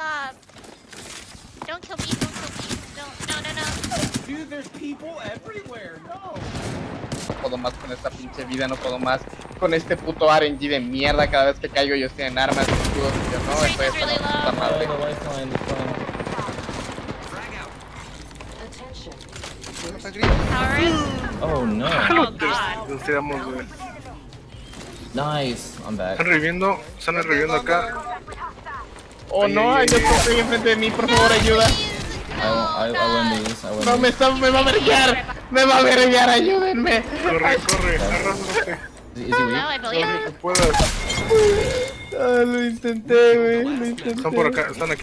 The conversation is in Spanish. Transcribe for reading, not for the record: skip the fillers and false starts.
stop. Don't kill me, don't kill me. No. Dude, there's people everywhere. No. No puedo más con esta pinche vida, no puedo más con este puto RNG de mierda. Cada vez que caigo yo estoy en armas, escudos y yo no, estoy hasta la puta madre. The lifeline is fine. Power it. Oh no. Oh god. Nos tiramos, güey. Nice. I'm back. Están reviviendo acá. Oh no, hay otro estoy enfrente de mí, por favor, ayuda. I win these. I win No, these. me va a verguiar, ayúdenme. Corre, arrástrate. Is he No, weak? I believe. Que puedas. Ah, lo intenté, güey, lo intenté. Están por acá, están aquí.